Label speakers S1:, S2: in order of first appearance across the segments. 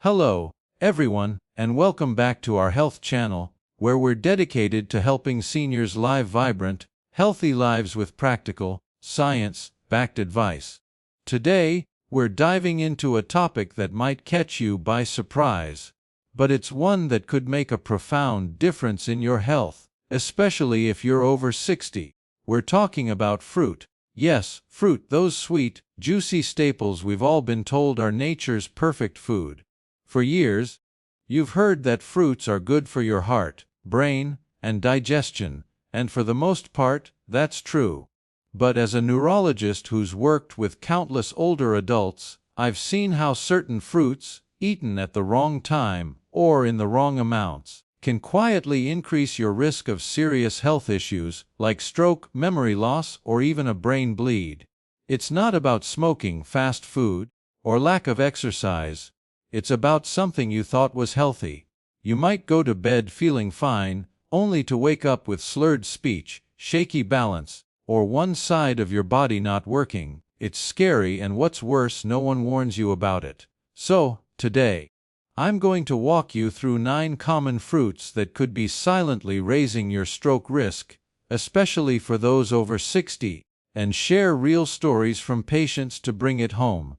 S1: Hello, everyone, and welcome back to our health channel, where we're dedicated to helping seniors live vibrant, healthy lives with practical, science-backed advice. Today, we're diving into a topic that might catch you by surprise, but it's one that could make a profound difference in your health, especially if you're over 60. We're talking about fruit. Yes, fruit, those sweet, juicy staples we've all been told are nature's perfect food. For years, you've heard that fruits are good for your heart, brain, and digestion, and for the most part, that's true. But as a neurologist who's worked with countless older adults, I've seen how certain fruits, eaten at the wrong time or in the wrong amounts, can quietly increase your risk of serious health issues like stroke, memory loss, or even a brain bleed. It's not about smoking fast food or lack of exercise. It's about something you thought was healthy. You might go to bed feeling fine, only to wake up with slurred speech, shaky balance, or one side of your body not working. It's scary, and what's worse, no one warns you about it. So, today, I'm going to walk you through 9 common fruits that could be silently raising your stroke risk, especially for those over 60, and share real stories from patients to bring it home.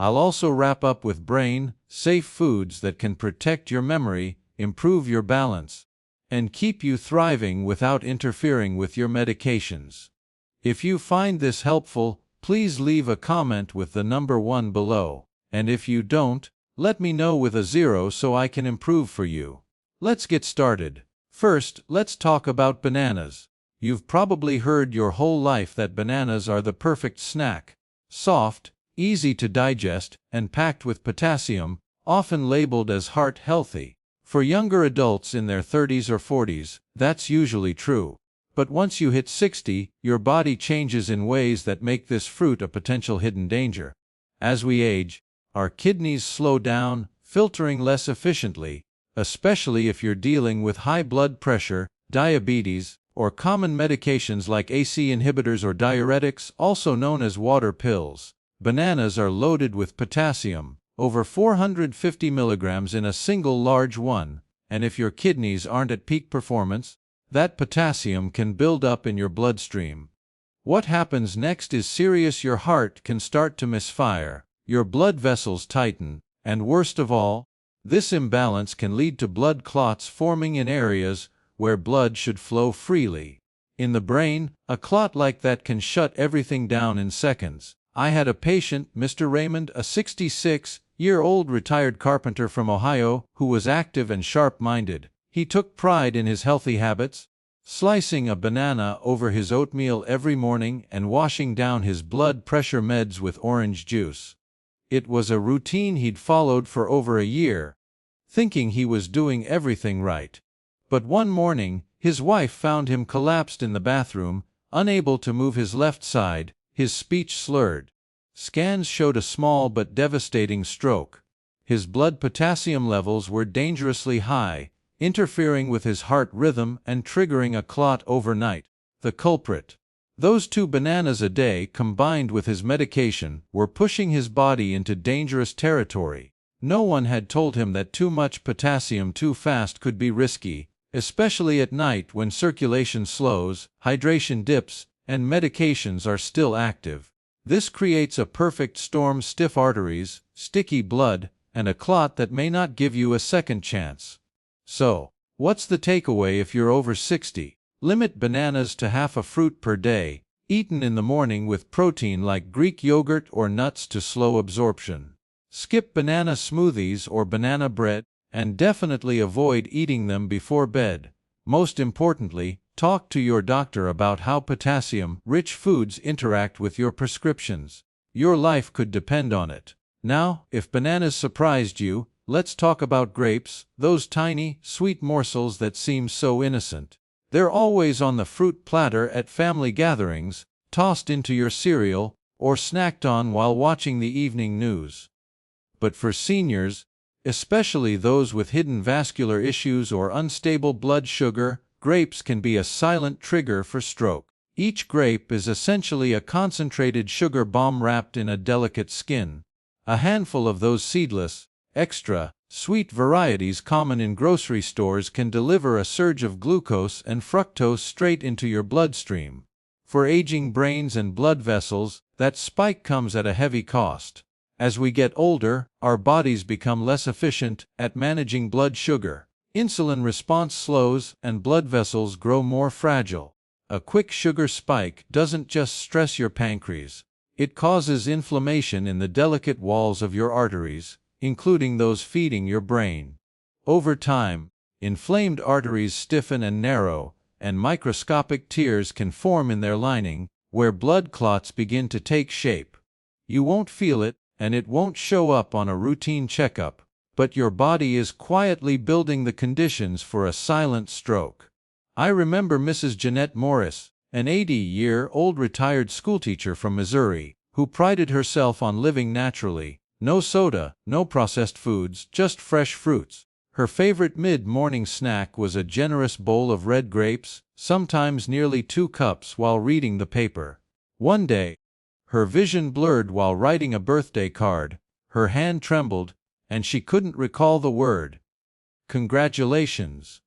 S1: I'll also wrap up with brain-safe foods that can protect your memory, improve your balance, and keep you thriving without interfering with your medications. If you find this helpful, please leave a comment with the number 1 below, and if you don't, let me know with a 0 so I can improve for you. Let's get started. First, let's talk about bananas. You've probably heard your whole life that bananas are the perfect snack. Soft, easy to digest, and packed with potassium, often labeled as heart healthy. For younger adults in their 30s or 40s, that's usually true. But once you hit 60, your body changes in ways that make this fruit a potential hidden danger. As we age, our kidneys slow down, filtering less efficiently, especially if you're dealing with high blood pressure, diabetes, or common medications like ACE inhibitors or diuretics, also known as water pills. Bananas are loaded with potassium, over 450 milligrams in a single large one, and if your kidneys aren't at peak performance, that potassium can build up in your bloodstream. What happens next is serious. Your heart can start to misfire, your blood vessels tighten, and worst of all, this imbalance can lead to blood clots forming in areas where blood should flow freely. In the brain, a clot like that can shut everything down in seconds. I had a patient, Mr. Raymond, a 66-year-old retired carpenter from Ohio, who was active and sharp-minded. He took pride in his healthy habits, slicing a banana over his oatmeal every morning and washing down his blood pressure meds with orange juice. It was a routine he'd followed for over a year, thinking he was doing everything right. But one morning, his wife found him collapsed in the bathroom, unable to move his left side, his speech slurred. Scans showed a small but devastating stroke. His blood potassium levels were dangerously high, interfering with his heart rhythm and triggering a clot overnight. The culprit. Those 2 bananas a day, combined with his medication, were pushing his body into dangerous territory. No one had told him that too much potassium too fast could be risky, especially at night when circulation slows, hydration dips, and medications are still active. This creates a perfect storm: stiff arteries, sticky blood, and a clot that may not give you a second chance. So, what's the takeaway if you're over 60? Limit bananas to half a fruit per day, eaten in the morning with protein like Greek yogurt or nuts to slow absorption. Skip banana smoothies or banana bread, and definitely avoid eating them before bed. Most importantly, talk to your doctor about how potassium-rich foods interact with your prescriptions. Your life could depend on it. Now, if bananas surprised you, let's talk about grapes, those tiny, sweet morsels that seem so innocent. They're always on the fruit platter at family gatherings, tossed into your cereal, or snacked on while watching the evening news. But for seniors, especially those with hidden vascular issues or unstable blood sugar, grapes can be a silent trigger for stroke. Each grape is essentially a concentrated sugar bomb wrapped in a delicate skin. A handful of those seedless, extra Sweet varieties common in grocery stores can deliver a surge of glucose and fructose straight into your bloodstream. For aging brains and blood vessels, that spike comes at a heavy cost. As we get older, our bodies become less efficient at managing blood sugar. Insulin response slows and blood vessels grow more fragile. A quick sugar spike doesn't just stress your pancreas. It causes inflammation in the delicate walls of your arteries, including those feeding your brain. Over time, inflamed arteries stiffen and narrow, and microscopic tears can form in their lining, where blood clots begin to take shape. You won't feel it, and it won't show up on a routine checkup, but your body is quietly building the conditions for a silent stroke. I remember Mrs. Jeanette Morris, an 80-year-old retired schoolteacher from Missouri, who prided herself on living naturally. No soda, no processed foods, just fresh fruits. Her favorite mid-morning snack was a generous bowl of red grapes, sometimes nearly 2 cups while reading the paper. One day, her vision blurred while writing a birthday card, her hand trembled, and she couldn't recall the word. Congratulations.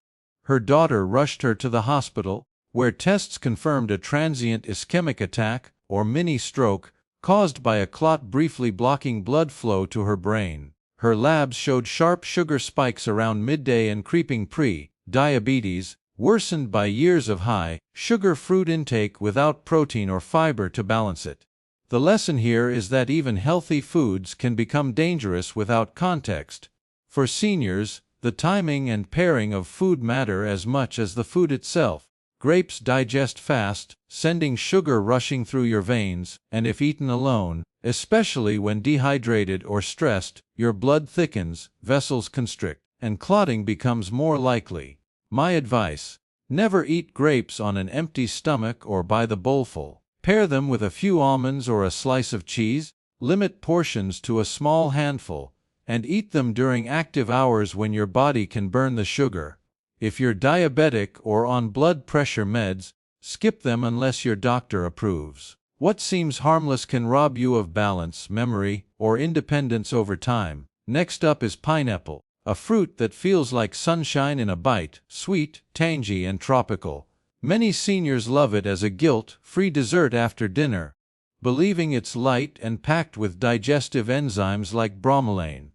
S1: Her daughter rushed her to the hospital, where tests confirmed a transient ischemic attack, or mini-stroke, caused by a clot briefly blocking blood flow to her brain. Her labs showed sharp sugar spikes around midday and creeping pre-diabetes, worsened by years of high sugar fruit intake without protein or fiber to balance it. The lesson here is that even healthy foods can become dangerous without context. For seniors, the timing and pairing of food matter as much as the food itself. Grapes digest fast, sending sugar rushing through your veins, and if eaten alone, especially when dehydrated or stressed, your blood thickens, vessels constrict, and clotting becomes more likely. My advice: never eat grapes on an empty stomach or by the bowlful. Pair them with a few almonds or a slice of cheese, limit portions to a small handful, and eat them during active hours when your body can burn the sugar. If you're diabetic or on blood pressure meds, skip them unless your doctor approves. What seems harmless can rob you of balance, memory, or independence over time. Next up is pineapple, a fruit that feels like sunshine in a bite, sweet, tangy, and tropical. Many seniors love it as a guilt-free dessert after dinner, believing it's light and packed with digestive enzymes like bromelain.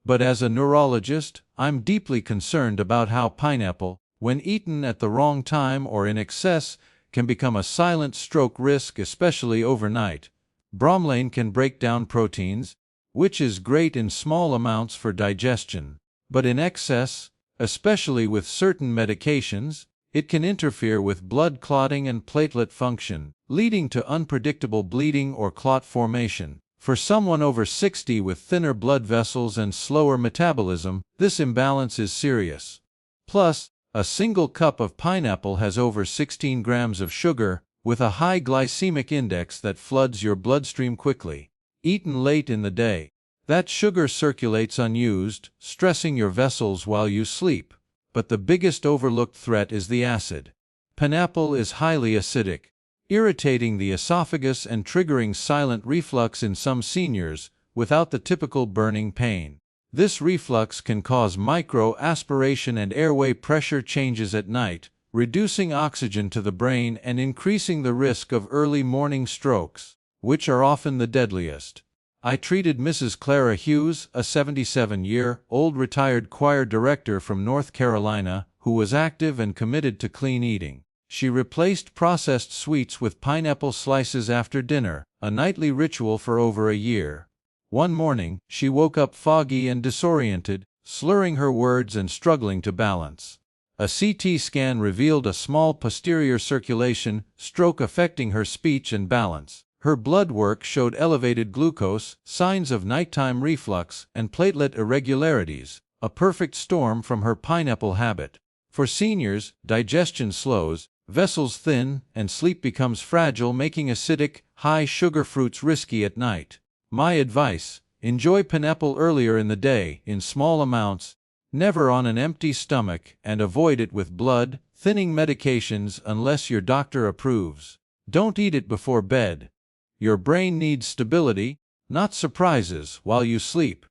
S1: But as a neurologist, I'm deeply concerned about how pineapple, when eaten at the wrong time or in excess, can become a silent stroke risk, especially overnight. Bromelain can break down proteins, which is great in small amounts for digestion, but in excess, especially with certain medications, it can interfere with blood clotting and platelet function, leading to unpredictable bleeding or clot formation. For someone over 60 with thinner blood vessels and slower metabolism, this imbalance is serious. Plus, a single cup of pineapple has over 16 grams of sugar, with a high glycemic index that floods your bloodstream quickly. Eaten late in the day, that sugar circulates unused, stressing your vessels while you sleep. But the biggest overlooked threat is the acid. Pineapple is highly acidic, irritating the esophagus and triggering silent reflux in some seniors, without the typical burning pain. This reflux can cause micro-aspiration and airway pressure changes at night, reducing oxygen to the brain and increasing the risk of early morning strokes, which are often the deadliest. I treated Mrs. Clara Hughes, a 77-year-old retired choir director from North Carolina, who was active and committed to clean eating. She replaced processed sweets with pineapple slices after dinner, a nightly ritual for over a year. One morning, she woke up foggy and disoriented, slurring her words and struggling to balance. A CT scan revealed a small posterior circulation stroke affecting her speech and balance. Her blood work showed elevated glucose, signs of nighttime reflux, and platelet irregularities, a perfect storm from her pineapple habit. For seniors, digestion slows, vessels thin, and sleep becomes fragile, making acidic, high-sugar fruits risky at night. My advice: enjoy pineapple earlier in the day, in small amounts, never on an empty stomach, and avoid it with blood-thinning medications unless your doctor approves. Don't eat it before bed. Your brain needs stability, not surprises, while you sleep.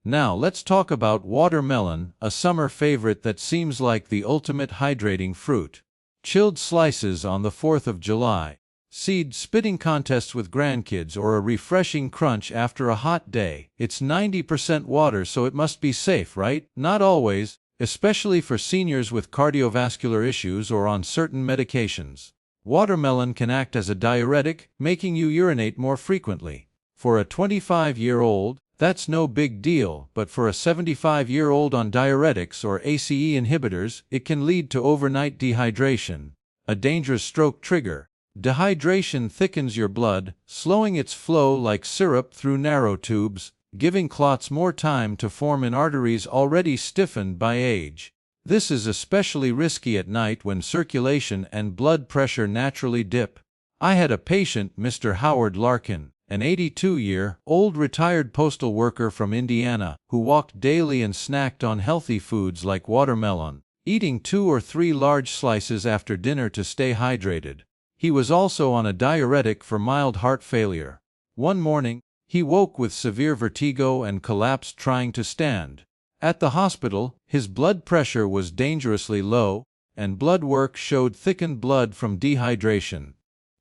S1: Now let's talk about watermelon, a summer favorite that seems like the ultimate hydrating fruit. Chilled slices on the 4th of July. Seed spitting contests with grandkids or a refreshing crunch after a hot day. It's 90% water, so it must be safe, right? Not always, especially for seniors with cardiovascular issues or on certain medications. Watermelon can act as a diuretic, making you urinate more frequently. For a 25-year-old, that's no big deal, but for a 75-year-old on diuretics or ACE inhibitors, it can lead to overnight dehydration, a dangerous stroke trigger. Dehydration thickens your blood, slowing its flow like syrup through narrow tubes, giving clots more time to form in arteries already stiffened by age. This is especially risky at night when circulation and blood pressure naturally dip. I had a patient, Mr. Howard Larkin, an 82-year-old retired postal worker from Indiana, who walked daily and snacked on healthy foods like watermelon, eating 2 or 3 large slices after dinner to stay hydrated. He was also on a diuretic for mild heart failure. One morning, he woke with severe vertigo and collapsed trying to stand. At the hospital, his blood pressure was dangerously low, and blood work showed thickened blood from dehydration.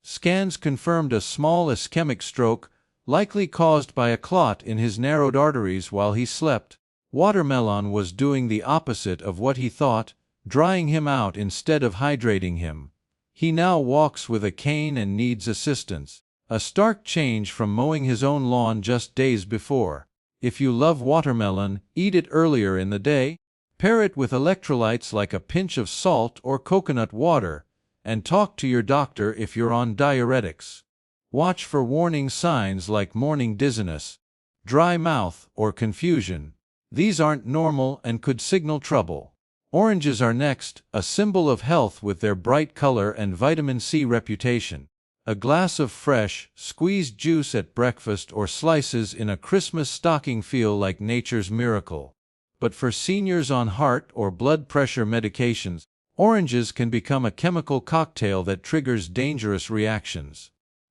S1: Scans confirmed a small ischemic stroke, likely caused by a clot in his narrowed arteries while he slept. Watermelon was doing the opposite of what he thought, drying him out instead of hydrating him. He now walks with a cane and needs assistance, a stark change from mowing his own lawn just days before. If you love watermelon, eat it earlier in the day, pair it with electrolytes like a pinch of salt or coconut water, and talk to your doctor if you're on diuretics. Watch for warning signs like morning dizziness, dry mouth, or confusion. These aren't normal and could signal trouble. Oranges are next, a symbol of health with their bright color and vitamin C reputation. A glass of fresh, squeezed juice at breakfast or slices in a Christmas stocking feel like nature's miracle. But for seniors on heart or blood pressure medications, oranges can become a chemical cocktail that triggers dangerous reactions.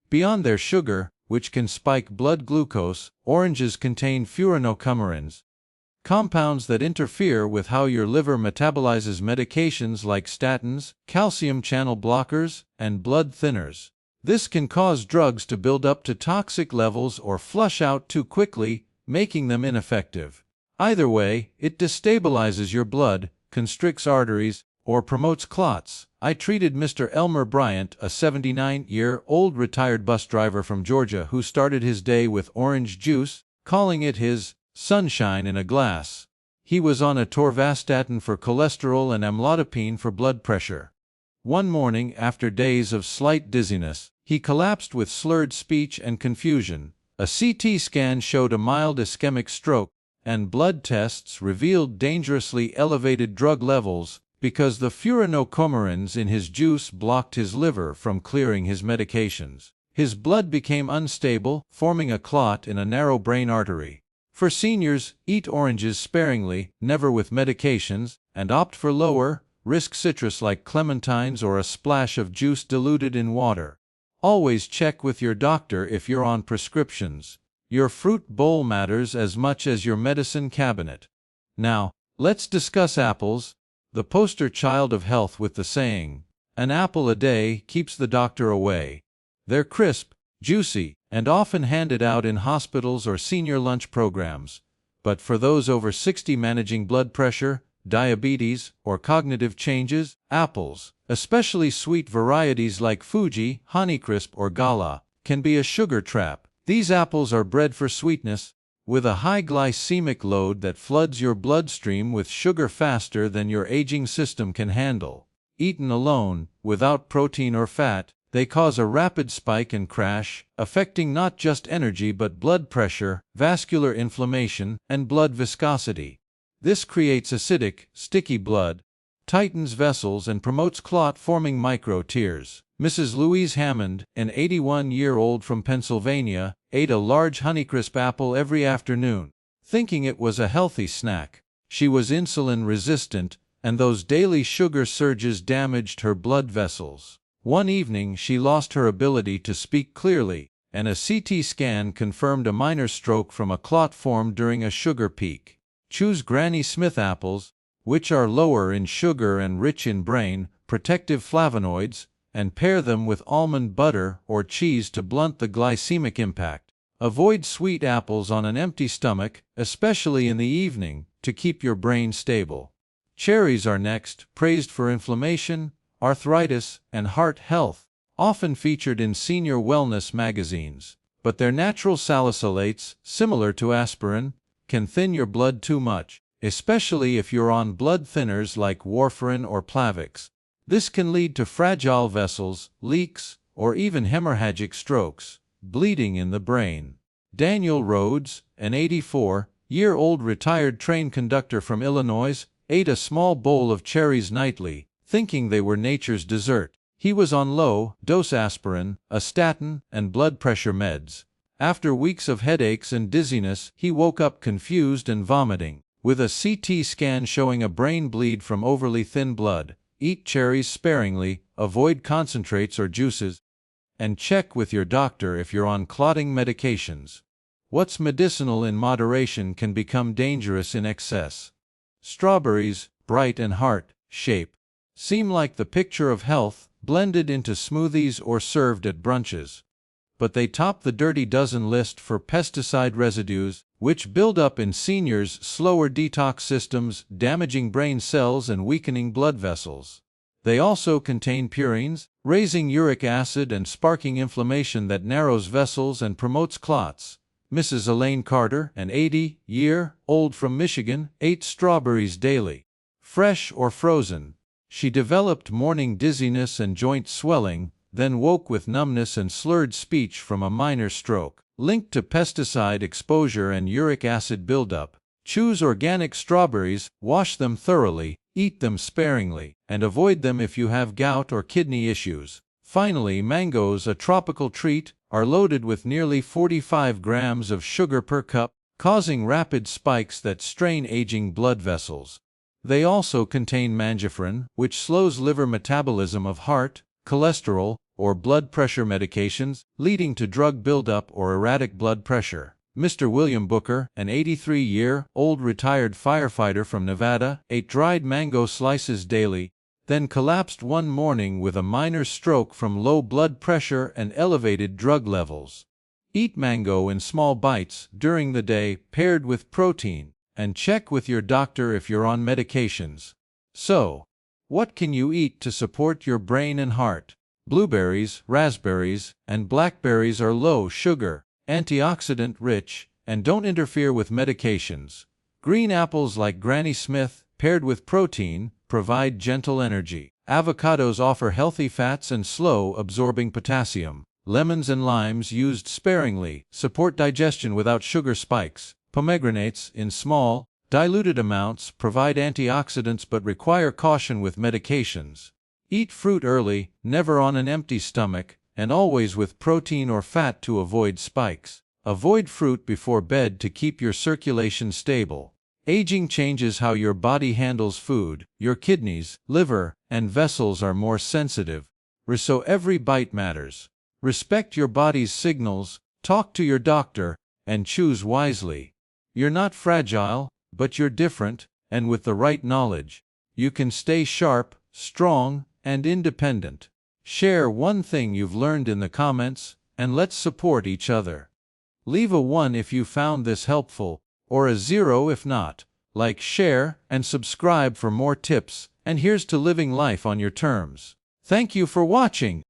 S1: Beyond their sugar, which can spike blood glucose, oranges contain furanocoumarins, compounds that interfere with how your liver metabolizes medications like statins, calcium channel blockers, and blood thinners. This can cause drugs to build up to toxic levels or flush out too quickly, making them ineffective. Either way, it destabilizes your blood, constricts arteries, or promotes clots. I treated Mr. Elmer Bryant, a 79-year-old retired bus driver from Georgia who started his day with orange juice, calling it his sunshine in a glass. He was on atorvastatin for cholesterol and amlodipine for blood pressure. One morning, after days of slight dizziness, he collapsed with slurred speech and confusion. A CT scan showed a mild ischemic stroke, and blood tests revealed dangerously elevated drug levels because the furanocoumarins in his juice blocked his liver from clearing his medications. His blood became unstable, forming a clot in a narrow brain artery. For seniors, eat oranges sparingly, never with medications, and opt for lower-risk citrus like clementines or a splash of juice diluted in water. Always check with your doctor if you're on prescriptions. Your fruit bowl matters as much as your medicine cabinet. Now, let's discuss apples, the poster child of health with the saying, "An apple a day keeps the doctor away." They're crisp, juicy, and often handed out in hospitals or senior lunch programs. But for those over 60 managing blood pressure, diabetes, or cognitive changes, apples, especially sweet varieties like Fuji, Honeycrisp, or Gala, can be a sugar trap. These apples are bred for sweetness, with a high glycemic load that floods your bloodstream with sugar faster than your aging system can handle. Eaten alone, without protein or fat, they cause a rapid spike and crash, affecting not just energy but blood pressure, vascular inflammation, and blood viscosity. This creates acidic, sticky blood, tightens vessels, and promotes clot-forming micro-tears. Mrs. Louise Hammond, an 81-year-old from Pennsylvania, ate a large Honeycrisp apple every afternoon, thinking it was a healthy snack. She was insulin-resistant, and those daily sugar surges damaged her blood vessels. One evening she lost her ability to speak clearly, and a CT scan confirmed a minor stroke from a clot formed during a sugar peak. Choose Granny Smith apples, which are lower in sugar and rich in brain protective flavonoids, and pair them with almond butter or cheese to blunt the glycemic impact. Avoid sweet apples on an empty stomach, especially in the evening, to keep your brain stable. Cherries are next, praised for inflammation, arthritis, and heart health, often featured in senior wellness magazines. But their natural salicylates, similar to aspirin, can thin your blood too much, especially if you're on blood thinners like warfarin or Plavix. This can lead to fragile vessels, leaks, or even hemorrhagic strokes, bleeding in the brain. Daniel Rhodes, an 84-year-old retired train conductor from Illinois, ate a small bowl of cherries nightly, thinking they were nature's dessert. He was on low-dose aspirin, a statin, and blood pressure meds. After weeks of headaches and dizziness, he woke up confused and vomiting. With a CT scan showing a brain bleed from overly thin blood, eat cherries sparingly, avoid concentrates or juices, and check with your doctor if you're on clotting medications. What's medicinal in moderation can become dangerous in excess. Strawberries, bright and heart-shaped, seem like the picture of health, blended into smoothies or served at brunches. But they top the dirty dozen list for pesticide residues, which build up in seniors' slower detox systems, damaging brain cells and weakening blood vessels. They also contain purines, raising uric acid and sparking inflammation that narrows vessels and promotes clots. Mrs. Elaine Carter, an 80-year-old from Michigan, ate strawberries daily, fresh or frozen. She developed morning dizziness and joint swelling, then woke with numbness and slurred speech from a minor stroke, linked to pesticide exposure and uric acid buildup. Choose organic strawberries, wash them thoroughly, eat them sparingly, and avoid them if you have gout or kidney issues. Finally, mangoes, a tropical treat, are loaded with nearly 45 grams of sugar per cup, causing rapid spikes that strain aging blood vessels. They also contain mangiferin, which slows liver metabolism of heart, cholesterol, or blood pressure medications, leading to drug buildup or erratic blood pressure. Mr. William Booker, an 83-year-old retired firefighter from Nevada, ate dried mango slices daily, then collapsed one morning with a minor stroke from low blood pressure and elevated drug levels. Eat mango in small bites during the day, paired with protein, and check with your doctor if you're on medications. So, what can you eat to support your brain and heart? Blueberries, raspberries, and blackberries are low sugar, antioxidant-rich, and don't interfere with medications. Green apples like Granny Smith, paired with protein, provide gentle energy. Avocados offer healthy fats and slow-absorbing potassium. Lemons and limes, used sparingly, support digestion without sugar spikes. Pomegranates, in small, diluted amounts, provide antioxidants but require caution with medications. Eat fruit early, never on an empty stomach, and always with protein or fat to avoid spikes. Avoid fruit before bed to keep your circulation stable. Aging changes how your body handles food. Your kidneys, liver, and vessels are more sensitive, so every bite matters. Respect your body's signals, talk to your doctor, and choose wisely. You're not fragile, but you're different, and with the right knowledge, you can stay sharp, strong, and independent. Share one thing you've learned in the comments, and let's support each other. Leave a 1 if you found this helpful, or a 0 if not. Like, share, and subscribe for more tips, and here's to living life on your terms. Thank you for watching.